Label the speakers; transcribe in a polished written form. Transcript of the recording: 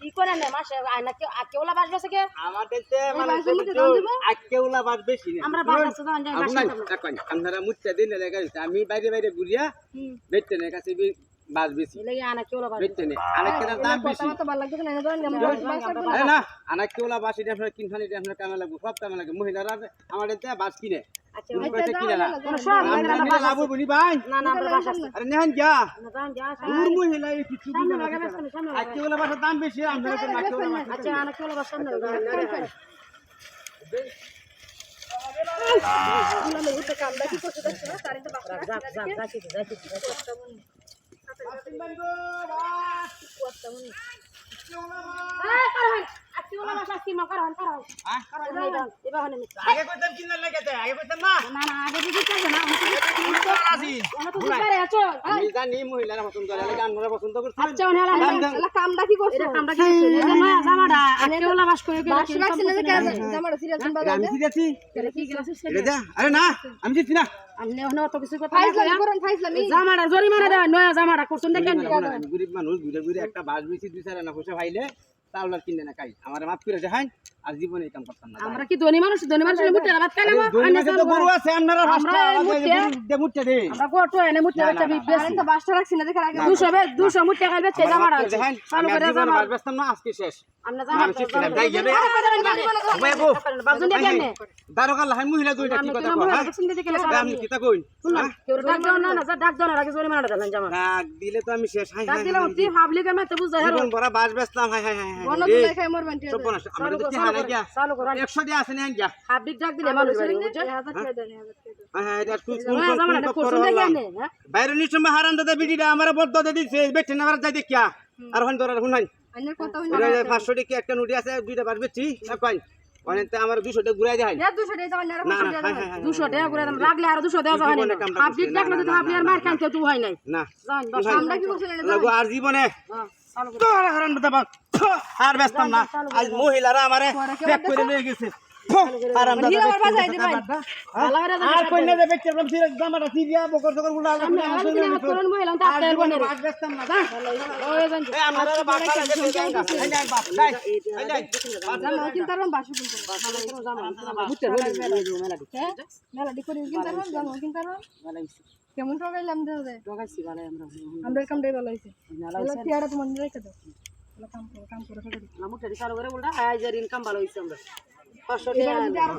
Speaker 1: কি করে না মাসে আয়না কেওলা বাস বেছে কে
Speaker 2: আমাদের তে মানে আকেওলা বাস বেশি না
Speaker 1: আমরা বাস আছে জান যাই বাস
Speaker 2: আপনারা মুচ্চা দিন লাগা আমি বাইরে বাইরে ঘুরিয়া বেচতে না কাছে বাস বেশি
Speaker 1: লাগি আয়না কেওলা বাস
Speaker 2: বেচতে না আরেকটা দাম বেশি
Speaker 1: কথা ভালো লাগছে না
Speaker 2: আরে না আনা কেওলা বাস এটা আপনারা কিনখানি এটা আপনারা কামে লাগবে সব কামে লাগে মহিলারা আমাদের তে বাস কিনে
Speaker 1: আচ্ছা
Speaker 2: পয়সা কিনে না
Speaker 1: কোন সব
Speaker 2: আমরা লাভ বনি ভাই
Speaker 1: না না আমরা বাস আছে
Speaker 2: আরে নেন যা
Speaker 1: না জান যা
Speaker 2: দূর মহিলা এই কিছু
Speaker 1: সামনে লাগা বেশ সামনে
Speaker 2: আকেওলা বাসের দাম বেশি আপনারা তো আকেওলা বাস
Speaker 1: আচ্ছা আয়না কেওলা বাস সামনে
Speaker 2: আগে কইতাম কিনলে লাগাতে আগে কইতাম না আমি জানি মহিলারা পছন্দ করে লাগে আমরা পছন্দ করছি
Speaker 1: কামটা কি করছো কামটা কি করছো এই যে নয়া জামাটা কেওলা বাস করে জামাটা সিরিয়াল
Speaker 2: আমি দিয়েছি আরে না আমি দিচ্ছি না
Speaker 1: আমনে ওখানে অত কিছু কথা জামাটা জরিমানা দেয় নয়া জামাটা করছেন দেখেন
Speaker 2: গরিব মানুষ ঘুরে ঘুরে একটা বাস বেশি 2-4 আনা পয়সা পাইলে তাহলে কিনে না খাই আমার মাফ করে দেখাই আর জীবনে এই কাম করতাম না
Speaker 1: আমরা কি ধনী মানুষ মুটে ভাত খাই না
Speaker 2: তো গরু আছে আপনারা রাস্তা মুটে দে
Speaker 1: আমরা গোটো এনে মুটে বেচা বেশি তো বাসটা রাখছি না দেখে আগে 200 মুটে খাইবে তে জামাটা চালু করে জামা
Speaker 2: বাস বেচতাম না আজকে শেষ
Speaker 1: আমরা জামা
Speaker 2: যাই যাবে বাইবো
Speaker 1: বাজন দিয়ে কেন
Speaker 2: দারোগা লাহাই মহিলা দুইটা কি কথা কয় আমি কিতা কই
Speaker 1: কেউ ডাক দাও না যা ডাক দাও না আগে জরিমানাটা দেন জামা
Speaker 2: ডাক দিলে তো আমি শেষ হাই
Speaker 1: ডাক দিলে অতি পাবলিকের মতে বুঝা হেরো
Speaker 2: জীবন ভরা বাস বেচতাম হাই হাই হাই
Speaker 1: বন্ধ দিলে খাই মরবেন ঠিক
Speaker 2: সব না আমাদের কি হানা গিয়া
Speaker 1: চালু করো
Speaker 2: 100 দিয়া আছে না গিয়া
Speaker 1: পাবলিক ডাক দিলে মানুষ বাড়ি বুঝছ 1000 টাকা দেন 1000 টাকা
Speaker 2: হ্যাঁ এটা কুল
Speaker 1: জামাটা করছেন দেখেন হ্যাঁ
Speaker 2: বাইরে নিশ্চয় হারান দাদা বিডিটা আমার বদ্ধ দে দিছে বেঠে না যাই দেখিয়া আর হন ধরার হুনাই
Speaker 1: আইনের কথা
Speaker 2: 500 টাকা একটা নোটি আছে দুইটা বাস বেচি না কই অনেকটা আমার 200 টাকা ঘুরাই দেয়
Speaker 1: না 200 টাকা জামাই না 200 টাকা ঘুরাই দাম লাগলে আর 200 দেওয়া যাবে না পাবলিক ডাকলে তো আপনি আর মার খান কেউ হয় নাই
Speaker 2: না
Speaker 1: জান বাস আমরা কি বলছিলেন
Speaker 2: লাগো আর জীবনে
Speaker 1: হ্যাঁ চালু
Speaker 2: তো হারান দাদা আর বেচতাম না আজ মহিলারা আমারে প্যাক করে নিয়ে গেছে আরাম দাদা
Speaker 1: আমার বাজাই দি ভাই ভালো করে
Speaker 2: আর কই না দেবে কেবল সিরে জামাটা সিরিয়া বকর বকর গুলা
Speaker 1: আমি করন মহিলা তা তেল বনে
Speaker 2: বাস বেচতাম না যা
Speaker 1: ওই জান
Speaker 2: এই আমরা বাস বেচতে যাই না এই বাস নাই এই
Speaker 1: জামা কিনতারন বাসু কিনতারন ভালো করে জামা মুতে হলো মেলাডি মেলাডি করে কিনতারন জামা কিনতারন ভালো হইছে কেমন ঠকাইলাম দে ঠকাইছি ভালো আমরা কামটাই ভালো হইছে ভালো হইছে টিয়াটা তোমার রেখে দাও কাম করে না মুতে চালু করে উল্টা আজ ইনকাম ভালো হইছে আমরা 500 টাকা